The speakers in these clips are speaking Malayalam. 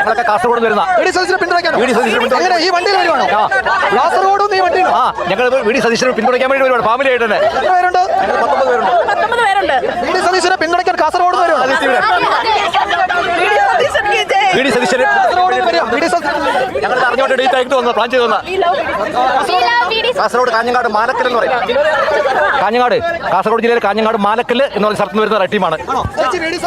ഞങ്ങളൊക്കെ കാസർഗോഡ് വരുന്ന വി.ഡി. സതീശനെ പിന്തുണയ്ക്കാൻ അങ്ങനെ ഈ വണ്ടിയിൽ വരുവാണോ? കാസർഗോഡ് ഈ വണ്ടിയിൽ ഞങ്ങൾ വി.ഡി. സതീശനെ പിന്തുണയ്ക്കാൻ വേണ്ടി വരുവാണ്. ഫാമിലി ആയിട്ട് തന്നെ എത്ര പേരുണ്ട്? 19 പേരുണ്ട്. വി.ഡി. സതീശനെ പിന്തുണയ്ക്കാൻ കാസർഗോഡ് വരുവാണ്. വി.ഡി. സതീശനെ ഞങ്ങൾ അറിഞ്ഞോട്ട് ഡേറ്റ് ആയിട്ട് വന്നു പ്ലാൻ ചെയ്തു വന്ന കാസർഗോഡ് കാഞ്ഞങ്ങാട് മാലക്കൽ എന്ന് പറയും. കാസർഗോഡ് ജില്ലയിലെ കാഞ്ഞങ്ങാട് മാലക്കൽ എന്ന് പറയുന്ന സ്ഥലത്ത് വരുന്ന ടീമാണ്. വി.ഡി.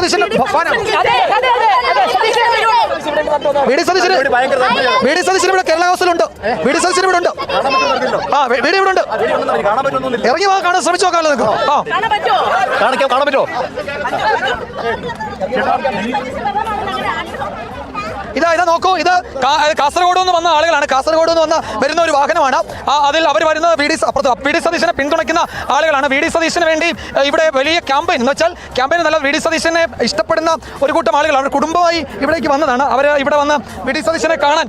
സതീശൻ ഇവിടെ കേരള ഹൗസിലുണ്ട്. വി.ഡി. സതീശൻ ഇവിടെ ഉണ്ട്. വീട് ഇവിടെ ഉണ്ട്. ഇറങ്ങി വാ, കാണാൻ ശ്രമിച്ചു നോക്കാമല്ലോ നിങ്ങൾക്ക്. കാണാൻ പറ്റുമോ? ഇതാ നോക്കൂ, ഇത് കാസർഗോഡ് നിന്ന് വന്ന ആളുകളാണ്. കാസർഗോഡ് നിന്ന് വരുന്ന ഒരു വാഹനമാണ്. അതിൽ അവർ വരുന്നത് വി.ഡി. സതീശനെ പിന്തുണയ്ക്കുന്ന ആളുകളാണ്. വി.ഡി. സതീശന് വേണ്ടി ഇവിടെ വലിയ ക്യാമ്പയിൻ എന്ന് വെച്ചാൽ ക്യാമ്പയിൻ നല്ല വി.ഡി. സതീശനെ ഇഷ്ടപ്പെടുന്ന ഒരു കൂട്ടം ആളുകളാണ്. കുടുംബമായി ഇവിടേക്ക് വന്നതാണ്. അവർ ഇവിടെ വന്ന് വി.ഡി. സതീശനെ കാണാൻ.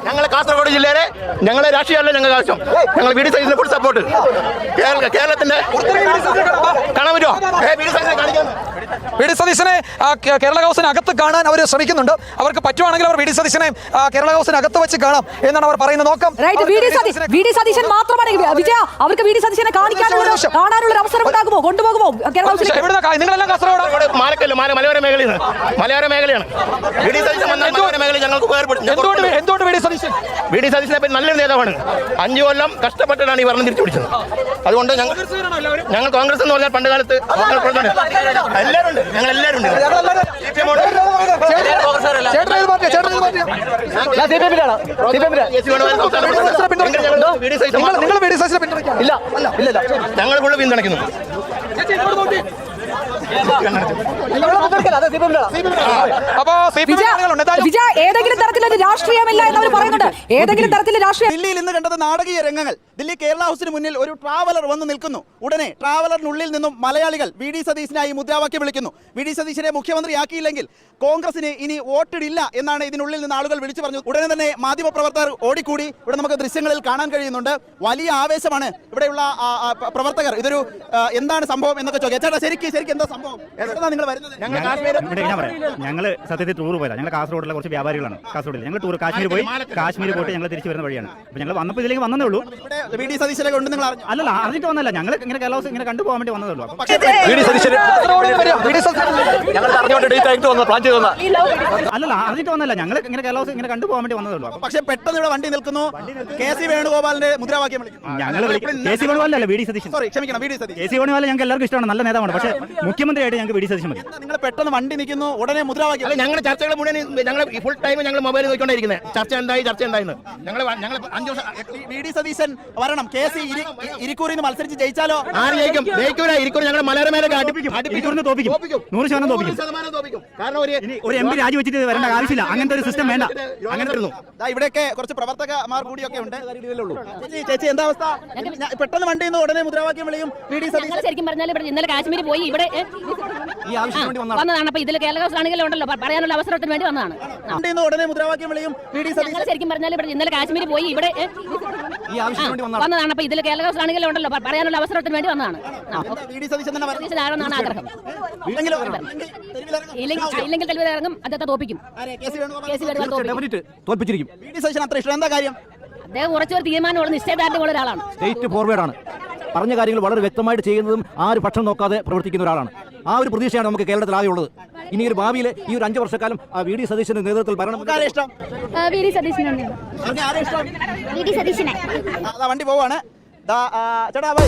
ഞങ്ങൾ കാസർഗോഡ് ജില്ലയിലെ ഞങ്ങളെ രാഷ്ട്രീയമല്ല ഞങ്ങൾക്ക് ആവശ്യം. ഞങ്ങൾ വി.ഡി. സതീശനെ ഫുൾ സപ്പോർട്ട്. കേരളത്തിന്റെ കാണാൻ പറ്റുമോ? വി.ഡി. സതീശനെ കേരള ഹൗസിനകത്ത് കാണാൻ അവർ ശ്രമിക്കുന്നുണ്ട്. അവർക്ക് പറ്റുവാണെങ്കിൽ അവർ വി.ഡി. സതീശനെ കേരള ഹൗസിനകത്ത് വെച്ച് കാണാം എന്നാണ് അവർ പറയുന്നത്. നോക്കാം. വി.ഡി. സതീശൻ മാത്രമാണ് വിജയ. അവർക്ക് വി.ഡി. സതീശനെ കാണാനുള്ള അവസരം ഉണ്ടാകുമോ? കൊണ്ടുപോകുമോ? നിങ്ങളെല്ലാം കാസർഗോഡ് മലയോര മേഖലയാണ്. എന്തുകൊണ്ട് വി.ഡി. സതീശനെ പറ്റി നല്ലൊരു നേതാവാണ്. 5 കൊല്ലം കഷ്ടപ്പെട്ടിട്ടാണ് ഈ ഭരണം തിരിച്ചു പിടിച്ചത്. അതുകൊണ്ട് ഞങ്ങൾ കോൺഗ്രസ് എന്ന് പറഞ്ഞാൽ പണ്ട് കാലത്ത് എല്ലാവരും ഉണ്ട്. ഞങ്ങൾ എല്ലാവരും ഉണ്ട്. ഞങ്ങൾ ഫുള്ള് പിന്തുണയ്ക്കുന്നു. ഏതെങ്കിലും തരത്തിലൊരു രാഷ്ട്രീയമില്ല എന്നവർ പറയുന്നുണ്ട്. ഏതെങ്കിലും തരത്തിൽ രാഷ്ട്രീയം. ദില്ലിയിൽ ഇന്ന് കണ്ടത് നാടകീയ രംഗങ്ങൾ. ദില്ലി കേരള ഹൗസിന് മുന്നിൽ ഒരു ട്രാവലർ വന്ന് നിൽക്കുന്നു. ഉടനെ ട്രാവലറിനുള്ളിൽ നിന്നും മലയാളികൾ വി.ഡി. സതീശനായി മുദ്രാവാക്യം വിളിക്കുന്നു. വി.ഡി. സതീശനെ മുഖ്യമന്ത്രിയാക്കിയില്ലെങ്കിൽ കോൺഗ്രസിന് ഇനി വോട്ടിടില്ല എന്നാണ് ഇതിനുള്ളിൽ നിന്ന് ആളുകൾ വിളിച്ചു പറഞ്ഞു. ഉടനെ തന്നെ മാധ്യമപ്രവർത്തകർ ഓടിക്കൂടി. ഇവിടെ നമുക്ക് ദൃശ്യങ്ങളിൽ കാണാൻ കഴിയുന്നുണ്ട്. വലിയ ആവേശമാണ് ഇവിടെയുള്ള പ്രവർത്തകർ. ഇതൊരു എന്താണ് സംഭവം എന്നൊക്കെ ചോദിക്കാം. ചേട്ടാ, ശരിക്കും എന്താ സംഭവം? എവിടെയാണ് നിങ്ങൾ വരുന്നത്? ഞങ്ങൾ സത്യത്തിൽ ടൂർ പോയതാ. ഞങ്ങൾ കാസർഗോഡിലെ കുറച്ച് വ്യാപാരികളാണ്. കാസർഗോഡിൽ ഞങ്ങൾ ടൂർ കാശ്മീർ പോയിട്ട് ഞങ്ങൾ തിരിച്ചു വരുന്ന വഴിയാണ്. അപ്പോൾ ഞങ്ങൾ വന്നപ്പോൾ ഇതിലേക്ക് വന്നതേ ഉള്ളൂ. വി.ഡി. സതീശനെ കൊണ്ട് നിങ്ങൾ അല്ലല്ല, അറിഞ്ഞിട്ട് വന്നല്ല. ഞങ്ങൾ ഇങ്ങനെ കേരള ഹൗസ് ഇങ്ങനെ കണ്ടുപോകാൻ വേണ്ടി വന്നതേ ഉള്ളൂ. അല്ലല്ല, അറിഞ്ഞിട്ട് വന്നല്ല. ഞങ്ങൾ ഇങ്ങനെ കേരള ഹൗസ് ഇങ്ങനെ കണ്ടുപോകാൻ വേണ്ടി വന്നതേ ഉള്ളൂ. പക്ഷേ പെട്ടെന്ന് ഇവിടെ വണ്ടി നിൽക്കുന്നു. കെ.സി. വേണുഗോപാലിന്റെ മുദ്രാവാക്യം ഞങ്ങൾ കെ.സി. വേണുഗോപാലല്ല, വി.ഡി. സതീശൻ. ക്ഷമിക്കണം, വി.ഡി. സതീശൻ. കെ.സി. വേണുഗോപാൽ ഞങ്ങൾക്ക് എല്ലാവർക്കും ഇഷ്ടമാണ്, നല്ല നേതാവാണ്. പക്ഷേ മുഖ്യമന്ത്രിയായിട്ട് ഞങ്ങൾക്ക് വി.ഡി. സതീശൻ മതി. നിങ്ങൾ പെട്ടെന്ന് വണ്ടി നിൽക്കുന്നു, ഉടനെ മുദ്രാവാക്യം. ഞങ്ങളുടെ ചർച്ചകൾ മുഴുവൻ ഞങ്ങൾ ഫുൾ ടൈം ഞങ്ങൾ മൊബൈൽ നോക്കിക്കൊണ്ടിരിക്കുന്നത്. ചർച്ച എന്തായിന്ന് ഞങ്ങൾ 5 വർഷം വി.ഡി. സതീശൻ വരണം. കെ.സി. ഇരിക്കൂറിന്ന് മത്സരിച്ച് ജയിച്ചാലോ? ആര് ജയിക്കും? ഇരിക്കൂർ ഞങ്ങൾ മലയോര മേഖല തോപ്പിക്കും. 100% തോപ്പിക്കും. കാരണം ഒരു എം.പി. രാജിവെച്ചിട്ട് വരേണ്ട ആവശ്യമില്ല. അങ്ങനത്തെ ഒരു സിസ്റ്റം വേണ്ട. അങ്ങനെ വരുന്നു. ഇവിടെയൊക്കെ കുറച്ച് പ്രവർത്തകമാർ കൂടിയൊക്കെ ഉണ്ട്. ചേച്ചി, എന്താ അവസ്ഥ? പെട്ടെന്ന് വണ്ടി നിന്ന് ഉടനെ മുദ്രാവാക്യം വിളിയും. വി.ഡി. സതീശൻ ശരിക്കും പറഞ്ഞാൽ ഇവിടെ ഇന്നലെ കാശ്മീർ പോയി ഇവിടെ വന്നതാണ്. അപ്പൊ ഇതിൽ കേരള ആണെങ്കിലും ഉണ്ടല്ലോ പറയാനുള്ള അവസരത്തിന് വേണ്ടി വന്നതാണ്. ഉടനെ മുദ്രാവാക്യം വിളിയും. വി.ഡി. സതീശൻ ശരിക്കും പറഞ്ഞാൽ ഇവിടെ ഇന്നലെ കാശ്മീർ പോയി ഇവിടെ വന്നതാണ്. അപ്പൊ ഇതിൽ കേരള ആണെങ്കിലും ഉണ്ടല്ലോ പറയാനുള്ള അവസരത്തിന് വേണ്ടി വന്നതാണ്. വി.ഡി. സതീശൻ ആണെന്നാണ് ആഗ്രഹം. ഇല്ലെങ്കിൽ തെളിവ് ഇറങ്ങും, അദ്ദേഹത്തെ തോപ്പിക്കും. തോൽപ്പിച്ചിരിക്കും. വി.ഡി. സതീശൻ അത്ര ഇഷ്ടം എന്താ കാര്യം? അദ്ദേഹം കുറച്ചൊരു തീരുമാനമുള്ള നിശ്ചയദാർഢ്യമുള്ള ഒരാളാണ്. സ്റ്റേറ്റ് ഫോർവേഡാണ്. പറഞ്ഞ കാര്യങ്ങൾ വളരെ വ്യക്തമായിട്ട് ചെയ്യുന്നതും ആ ഒരു പക്ഷം നോക്കാതെ പ്രവർത്തിക്കുന്ന ഒരാളാണ്. ആ ഒരു പ്രതീക്ഷയാണ് നമുക്ക് കേരളത്തിലാകെ ഉള്ളത്. ഇനി ഒരു ഭാവിയിൽ ഈ ഒരു 5 വർഷക്കാലം വി.ഡി. സതീശന്റെ നേതൃത്വത്തിൽ ഭരണം. വണ്ടി പോവാണ്. ചേട്ടാ, ബൈ.